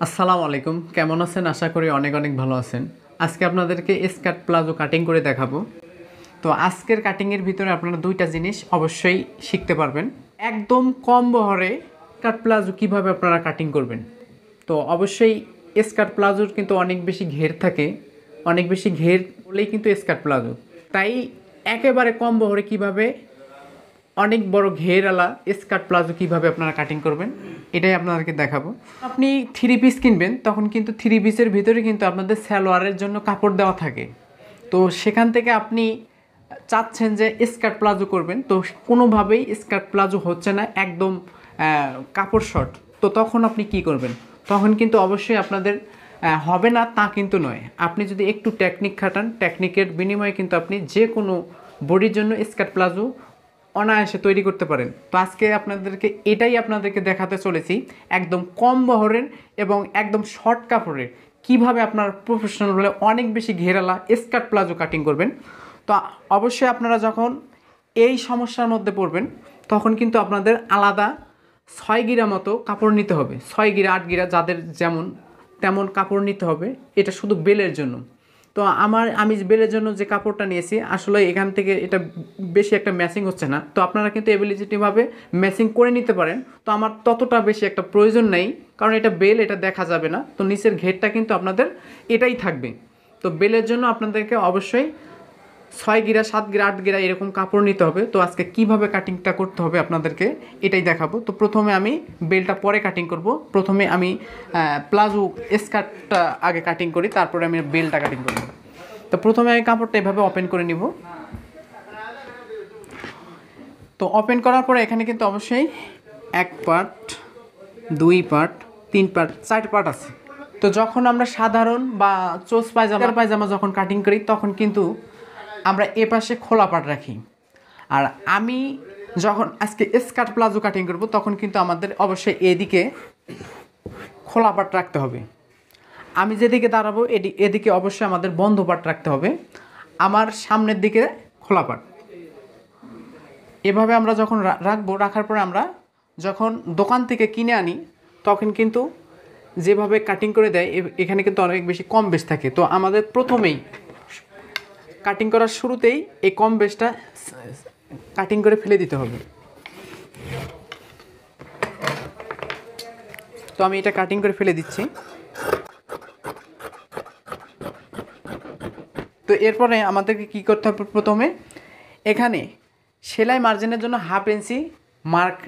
আসসালামু আলাইকুম, কেমন আছেন? আশা করি অনেক অনেক ভালো আছেন। আজকে আপনাদেরকে স্কার্ট প্লাজো কাটিং করে দেখাবো। তো আজকের কাটিংয়ের ভিতরে আপনারা দুইটা জিনিস অবশ্যই শিখতে পারবেন। একদম কম বহরে স্কার্ট প্লাজো কীভাবে আপনারা কাটিং করবেন। তো অবশ্যই স্কার্ট প্লাজোর কিন্তু অনেক বেশি ঘের থাকে, অনেক বেশি ঘের হলেই কিন্তু স্কার্ট প্লাজো। তাই একেবারে কম বহরে কীভাবে অনেক বড় ঘেরওয়ালা স্কার্ট প্লাজো কীভাবে আপনারা কাটিং করবেন এটাই আপনাদেরকে দেখাবো। আপনি থ্রি পিস কিনবেন তখন কিন্তু থ্রি পিসের ভিতরে কিন্তু আপনাদের সালোয়ারের জন্য কাপড় দেওয়া থাকে। তো সেখান থেকে আপনি চাচ্ছেন যে স্কার্ট প্লাজো করবেন, তো কোনোভাবেই স্কার্ট প্লাজো হচ্ছে না, একদম কাপড় শর্ট। তো তখন আপনি কি করবেন? তখন কিন্তু অবশ্যই আপনাদের হবে না তা কিন্তু নয়। আপনি যদি একটু টেকনিক খাটান, টেকনিকের বিনিময়ে কিন্তু আপনি যে কোনো বডির জন্য স্কার্ট প্লাজো অনায়াসে তৈরি করতে পারেন। তো আজকে আপনাদেরকে দেখাতে চলেছি একদম কম বহরের এবং একদম শর্ট কাপড়ের কিভাবে আপনার প্রফেশনাল হলে অনেক বেশি ঘেরালা স্কার্ট প্লাজো কাটিং করবেন। তো অবশ্যই আপনারা যখন এই সমস্যার মধ্যে পড়বেন তখন কিন্তু আপনাদের আলাদা 6 গিরা মতো কাপড় নিতে হবে। 6 গিরা 8 গিরা যাদের যেমন তেমন কাপড় নিতে হবে। এটা শুধু বেলের জন্য। তো আমি বেলের জন্য যে কাপড়টা নিয়েছি আসলে এখান থেকে এটা বেশি একটা ম্যাচিং হচ্ছে না। তো আপনারা কিন্তু এবিলিটিভাবে ম্যাচিং করে নিতে পারেন। তো আমার ততটা বেশি একটা প্রয়োজন নেই, কারণ এটা বেল, এটা দেখা যাবে না। তো নিচের ঘেরটা কিন্তু আপনাদের এটাই থাকবে। তো বেলের জন্য আপনাদেরকে অবশ্যই 6 গিরা 7 গিরা 8 গিরা এরকম কাপড় নিতে হবে। তো আজকে কিভাবে কাটিংটা করতে হবে আপনাদেরকে এটাই দেখাবো। তো প্রথমে আমি বেলটা পরে কাটিং করব। প্রথমে আমি প্লাজো স্কার্টটা আগে কাটিং করি, তারপরে আমি বেলটা কাটিং করব। তো প্রথমে আমি কাপড়টা এভাবে ওপেন করে নিব। তো ওপেন করার পরে এখানে কিন্তু অবশ্যই 1 পার্ট, 2 পার্ট, 3 পার্ট, 4 পার্ট আছে। তো যখন আমরা সাধারণ বা চোস পায়জামা যখন কাটিং করি তখন কিন্তু আমরা এ পাশে খোলা পাট রাখি। আর আমি যখন আজকে স্কার্ট প্লাজো কাটিং করব তখন কিন্তু আমাদের অবশ্যই এদিকে খোলা পাট রাখতে হবে। আমি যেদিকে দাঁড়াবো এদিকে অবশ্যই আমাদের বন্ধ পাট রাখতে হবে, আমার সামনের দিকে খোলা পাট। এভাবে আমরা যখন রাখার পরে আমরা যখন দোকান থেকে কিনে আনি তখন কিন্তু যেভাবে কাটিং করে দেয় এখানে কিন্তু অনেক বেশি কম বেশ থাকে। তো আমাদের প্রথমেই কাটিং করার শুরুতেই এই কম বেশটা কাটিং করে ফেলে দিতে হবে। তো আমি এটা কাটিং করে ফেলে দিচ্ছি। তো এরপরে আমাদেরকে কি করতে হবে? প্রথমে এখানে সেলাই মার্জিনের জন্য 1/2 ইঞ্চি মার্ক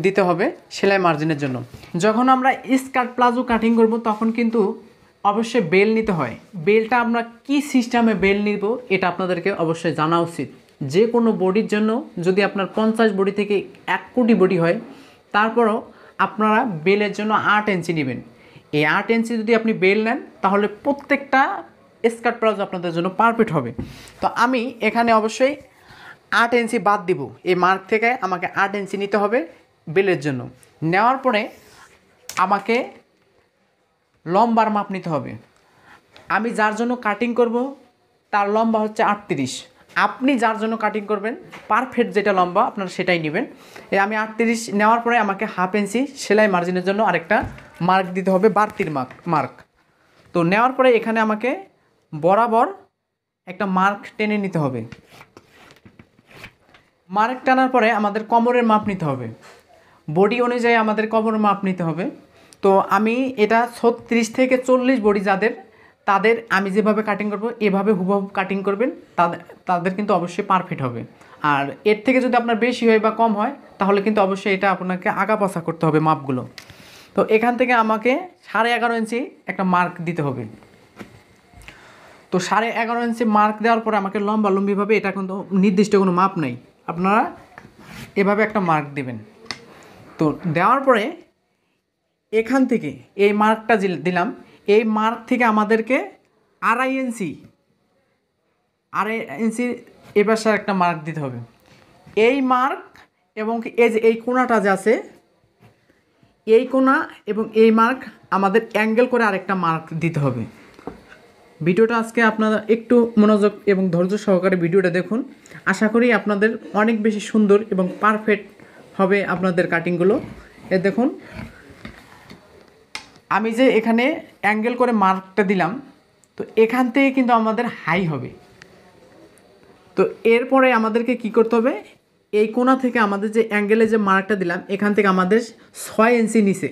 দিতে হবে সেলাই মার্জিনের জন্য। যখন আমরা স্কার্ট প্লাজো কাটিং করব তখন কিন্তু অবশ্যই বেল নিতে হয়। বেলটা আমরা কি সিস্টেমে বেল নিব এটা আপনাদেরকে অবশ্যই জানা উচিত। যে কোনো বডির জন্য যদি আপনার 50 বডি থেকে 1 কোটি বডি হয় তারপরও আপনারা বেলের জন্য 8 ইঞ্চি নেবেন। এই 8 ইঞ্চি যদি আপনি বেল নেন তাহলে প্রত্যেকটা স্কার্ট প্লাজো আপনাদের জন্য পারফেক্ট হবে। তো আমি এখানে অবশ্যই 8 ইঞ্চি বাদ দিব। এই মার্ক থেকে আমাকে 8 ইঞ্চি নিতে হবে বেলের জন্য। নেওয়ার পরে আমাকে লম্বার মাপ নিতে হবে। আমি যার জন্য কাটিং করব তার লম্বা হচ্ছে 38। আপনি যার জন্য কাটিং করবেন পারফেক্ট যেটা লম্বা আপনারা সেটাই নেবেন। আমি 38 নেওয়ার পরে আমাকে 1/2 ইঞ্চি সেলাই মার্জিনের জন্য আরেকটা মার্ক দিতে হবে, বাড়তির মার্ক। তো নেওয়ার পরে এখানে আমাকে বরাবর একটা মার্ক টেনে নিতে হবে। মার্ক টানার পরে আমাদের কোমরের মাপ নিতে হবে। বডি অনুযায়ী আমাদের কোমরের মাপ নিতে হবে। তো আমি এটা 36 থেকে 40 বডি তাদের আমি যেভাবে কাটিং করব এভাবে হুবহু কাটিং করবেন, তাদের কিন্তু অবশ্যই পারফেক্ট হবে। আর এর থেকে যদি আপনার বেশি হয় বা কম হয় তাহলে কিন্তু অবশ্যই এটা আপনাকে আগাপাছা করতে হবে মাপগুলো। তো এখান থেকে আমাকে 11.5 ইঞ্চি একটা মার্ক দিতে হবে। তো 11.5 ইঞ্চি মার্ক দেওয়ার পরে আমাকে লম্বিভাবে, এটা কিন্তু নির্দিষ্ট কোনো মাপ নেই, আপনারা এভাবে একটা মার্ক দেবেন। তো দেওয়ার পরে এখান থেকে এই মার্কটা দিলাম, এই মার্ক থেকে আমাদেরকে 2.5 ইঞ্চি এবার একটা মার্ক দিতে হবে। এই মার্ক এবং এই কোণাটা যে আছে এই কোণা এবং এই মার্ক আমাদের অ্যাঙ্গেল করে আরেকটা মার্ক দিতে হবে। ভিডিওটা আজকে আপনারা একটু মনোযোগ এবং ধৈর্য সহকারে ভিডিওটা দেখুন। আশা করি আপনাদের অনেক বেশি সুন্দর এবং পারফেক্ট হবে আপনাদের কাটিংগুলো। দেখুন আমি যে এখানে অ্যাঙ্গেল করে মার্কটা দিলাম, তো এখান থেকে কিন্তু আমাদের হাই হবে। তো এরপরে আমাদেরকে কি করতে হবে, এই কোণা থেকে আমাদের যে অ্যাঙ্গেলে যে মার্কটা দিলাম এখান থেকে আমাদের 6 ইঞ্চি নিচে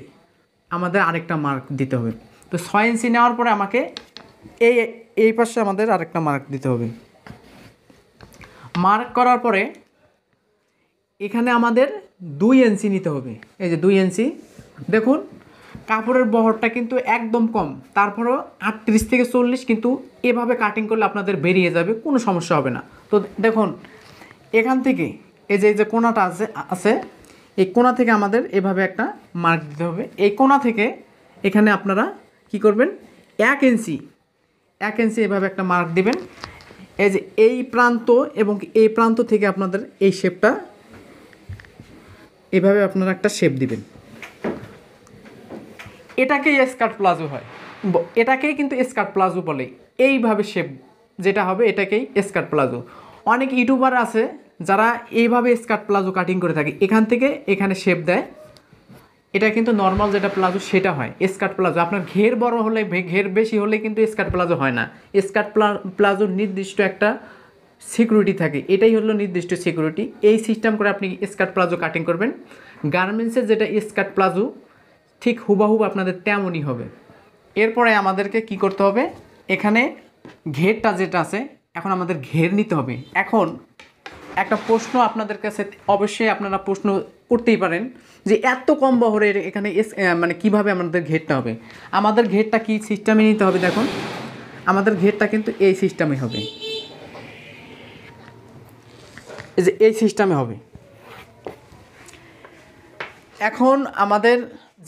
আমাদের আরেকটা মার্ক দিতে হবে। তো 6 ইঞ্চি নেওয়ার পরে আমাকে এই এই পাশে আমাদের আরেকটা মার্ক দিতে হবে। মার্ক করার পরে এখানে আমাদের 2 ইঞ্চি নিতে হবে। এই যে 2 ইঞ্চি, দেখুন কাপড়ের বহরটা কিন্তু একদম কম, তারপরেও 38 থেকে 40 কিন্তু এভাবে কাটিং করলে আপনাদের বেরিয়ে যাবে, কোনো সমস্যা হবে না। তো দেখুন এখান থেকে এই যে কোণাটা আছে এই কোণা থেকে আমাদের এভাবে একটা মার্ক দিতে হবে। এই কোণা থেকে এখানে আপনারা কি করবেন, 1 ইঞ্চি এভাবে একটা মার্ক দিবেন। এই যে এই প্রান্ত এবং এই প্রান্ত থেকে আপনাদের এই শেপটা এভাবে আপনারা একটা শেপ দিবেন। এটাকেই স্কার্ট প্লাজো হয়, এটাকেই কিন্তু স্কার্ট প্লাজো বলে। এইভাবে শেপ যেটা হবে এটাকেই স্কার্ট প্লাজো। অনেক ইউটিউবার আছে যারা এইভাবে স্কার্ট প্লাজো কাটিং করে থাকে, এখান থেকে এখানে শেপ দেয়। এটা কিন্তু নর্মাল যেটা প্লাজো সেটা হয় স্কার্ট প্লাজো। আপনার ঘের বড় হলে, ঘের বেশি হলে কিন্তু স্কার্ট প্লাজো হয় না। স্কার্ট প্লাজোর নির্দিষ্ট একটা সিকিউরিটি থাকে, এটাই হলো নির্দিষ্ট সিকিউরিটি। এই সিস্টেম করে আপনি স্কার্ট প্লাজো কাটিং করবেন। গার্মেন্টসের যেটা স্কার্ট প্লাজো ঠিক হুবাহুব আপনাদের তেমনই হবে। এরপরে আমাদেরকে কি করতে হবে, এখানে ঘেরটা যেটা আছে এখন আমাদের ঘের নিতে হবে। এখন একটা প্রশ্ন আপনাদের কাছে অবশ্যই আপনারা প্রশ্ন করতেই পারেন যে এত কম বহরের এখানে মানে কিভাবে আমাদের ঘেরটা হবে। আমাদের ঘেরটা কি সিস্টেমে নিতে হবে, দেখুন আমাদের ঘেরটা কিন্তু এই সিস্টেমে হবে, এই যে এই সিস্টেমে হবে। এখন আমাদের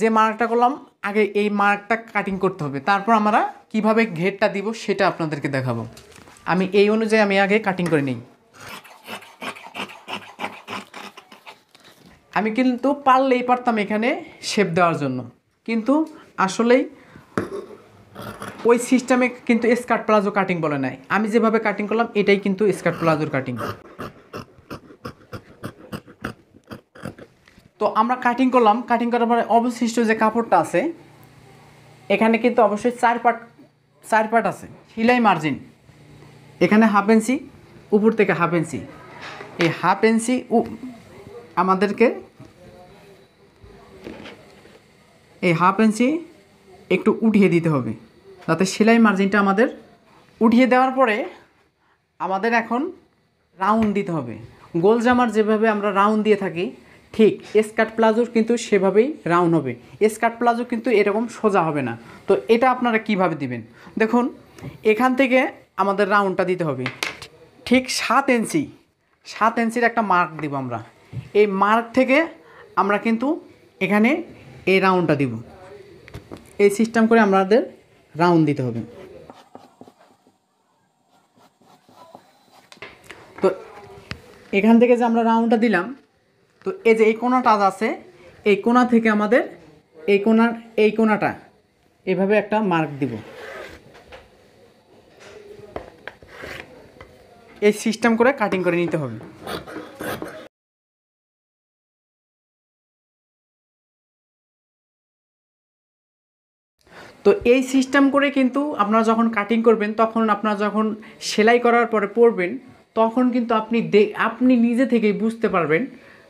যে মার্কটা করলাম আগে এই মার্কটা কাটিং করতে হবে, তারপর আমরা কিভাবে ঘেরটা দিব সেটা আপনাদেরকে দেখাবো। আমি এই অনুযায়ী আমি আগে কাটিং করে নিই। আমি কিন্তু পারলেই পারতাম এখানে শেপ দেওয়ার জন্য, কিন্তু আসলেই ওই সিস্টেমে কিন্তু স্কার্ট প্লাজো কাটিং বলে নাই। আমি যেভাবে কাটিং করলাম এটাই কিন্তু স্কার্ট প্লাজোর কাটিং। তো আমরা কাটিং করলাম, কাটিং করার পরে অবশিষ্ট যে কাপড়টা আছে এখানে কিন্তু অবশ্যই 4 পার্ট আছে। সেলাই মার্জিন এখানে 1/2 ইঞ্চি, উপর থেকে 1/2 ইঞ্চি। এই 1/2 ইঞ্চি আমাদেরকে এই 1/2 ইঞ্চি একটু উঠিয়ে দিতে হবে, যাতে সেলাই মার্জিনটা আমাদের উঠিয়ে দেওয়ার পরে আমাদের এখন রাউন্ড দিতে হবে। গোল জামার যেভাবে আমরা রাউন্ড দিয়ে থাকি ঠিক স্কার্ট প্লাজোর কিন্তু সেভাবেই রাউন্ড হবে। স্কার্ট প্লাজো কিন্তু এরকম সোজা হবে না। তো এটা আপনারা কিভাবে দিবেন, দেখুন এখান থেকে আমাদের রাউন্ডটা দিতে হবে ঠিক 7 ইঞ্চির একটা মার্ক দিব আমরা। এই মার্ক থেকে আমরা কিন্তু এখানে এই রাউন্ডটা দিব। এই সিস্টেম করে আমাদের রাউন্ড দিতে হবে। তো এখান থেকে যে আমরা রাউন্ডটা দিলাম, তো এই যে এই কোণাটা আছে এই কোণা থেকে আমাদের এই কোণাটা এভাবে একটা মার্ক দিব। এই সিস্টেম করে কাটিং করে নিতে হবে। তো এই সিস্টেম করে কিন্তু আপনারা যখন কাটিং করবেন, তখন আপনারা যখন সেলাই করার পরে পরবেন, তখন কিন্তু আপনি নিজে থেকেই বুঝতে পারবেন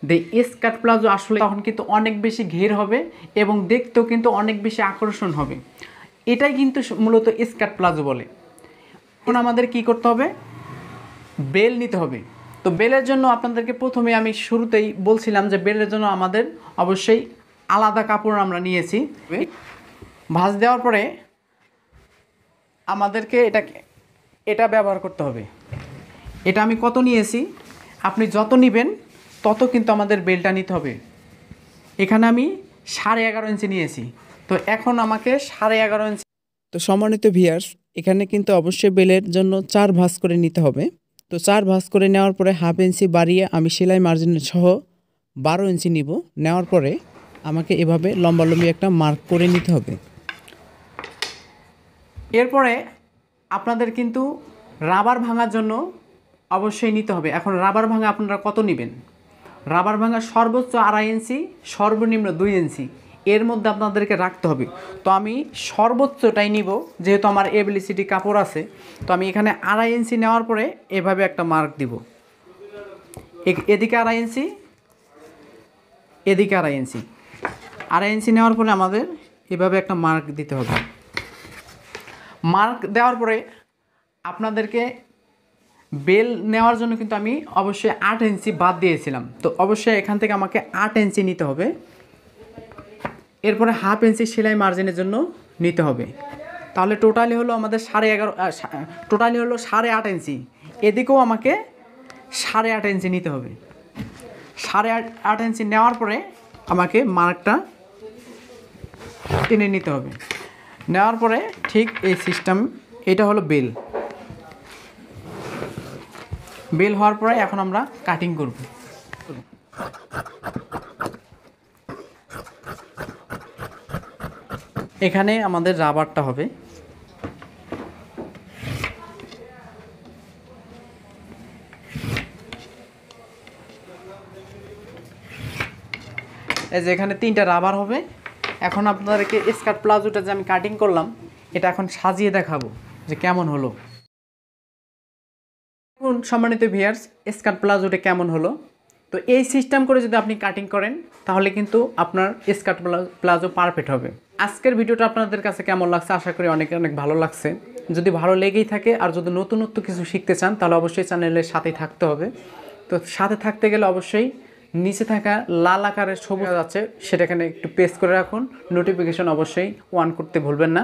যে স্কার্ট প্লাজো আসলে তখন কিন্তু অনেক বেশি ঘের হবে এবং দেখতেও কিন্তু অনেক বেশি আকর্ষণ হবে। এটাই কিন্তু মূলত স্কার্ট প্লাজো বলে। এখন আমাদের কি করতে হবে, বেল নিতে হবে। তো বেলের জন্য আপনাদেরকে প্রথমে আমি শুরুতেই বলছিলাম যে বেলের জন্য আমাদের অবশ্যই আলাদা কাপড় আমরা নিয়েছি। ভাঁজ দেওয়ার পরে আমাদেরকে এটা ব্যবহার করতে হবে। এটা আমি কত নিয়েছি, আপনি যত নেবেন তত কিন্তু আমাদের বেলটা নিতে হবে। এখানে আমি 11.5 ইঞ্চি নিয়েছি, তো এখন আমাকে 11.5 ইঞ্চি। তো সম্মানিত ভিউয়ার্স, এখানে কিন্তু অবশ্যই বেলের জন্য 4 ভাঁজ করে নিতে হবে। তো 4 ভাঁজ করে নেওয়ার পরে 1/2 ইঞ্চি বাড়িয়ে আমি সেলাই মার্জিন সহ 12 ইঞ্চি নিব। নেওয়ার পরে আমাকে এভাবে লম্বালম্বি একটা মার্ক করে নিতে হবে। এরপরে আপনাদের কিন্তু রাবার ভাঙার জন্য অবশ্যই নিতে হবে। এখন রাবার ভাঙা আপনারা কত নেবেন, রাবার ভাঙা সর্বোচ্চ 2.5 ইঞ্চি, সর্বনিম্ন 2 ইঞ্চি, এর মধ্যে আপনাদেরকে রাখতে হবে। তো আমি সর্বোচ্চটাই নিব, যেহেতু আমার এবিলিসিটি কাপড় আছে। তো আমি এখানে 2.5 ইঞ্চি নেওয়ার পরে এভাবে একটা মার্ক দিব, এদিকে 2.5 ইঞ্চি, এদিকে 2.5 ইঞ্চি। 2.5 ইঞ্চি নেওয়ার পরে আমাদের এভাবে একটা মার্ক দিতে হবে। মার্ক দেওয়ার পরে আপনাদেরকে বেল নেওয়ার জন্য কিন্তু আমি অবশ্যই 8 ইঞ্চি বাদ দিয়েছিলাম। তো অবশ্যই এখান থেকে আমাকে 8 ইঞ্চি নিতে হবে। এরপরে 1/2 ইঞ্চি সেলাই মার্জিনের জন্য নিতে হবে। তাহলে টোটালি হলো আমাদের 8.5 ইঞ্চি। এদিকেও আমাকে 8.5 ইঞ্চি নিতে হবে। 8.5 ইঞ্চি নেওয়ার পরে আমাকে মার্কটা টেনে নিতে হবে। নেওয়ার পরে ঠিক এই সিস্টেম, এটা হলো বেল। বেল হওয়ার পরে এখন আমরা কাটিং করব। এখানে আমাদের রাবারটা হবে। এই যে এখানে 3টা রাবার হবে। এখন আপনাদেরকে স্কার্ট প্লাজোটা যে আমি কাটিং করলাম, এটা এখন সাজিয়ে দেখাবো যে কেমন হলো। এখন সম্মানিত ভিউয়ার্স, স্কার্ট প্লাজোটা কেমন হলো। তো এই সিস্টেম করে যদি আপনি কাটিং করেন, তাহলে কিন্তু আপনার স্কার্ট প্লাজো পারফেক্ট হবে। আজকের ভিডিওটা আপনাদের কাছে কেমন লাগছে, আশা করি অনেক অনেক ভালো লাগছে। যদি ভালো লেগেই থাকে আর যদি নতুনত্ব কিছু শিখতে চান, তাহলে অবশ্যই চ্যানেলের সাথেই থাকতে হবে। তো সাথে থাকতে গেলে অবশ্যই নিচে থাকা লাল আকারের সবুজ আছে, সেটাখানে একটু প্রেস করে রাখুন। নোটিফিকেশন অবশ্যই অন করতে ভুলবেন না।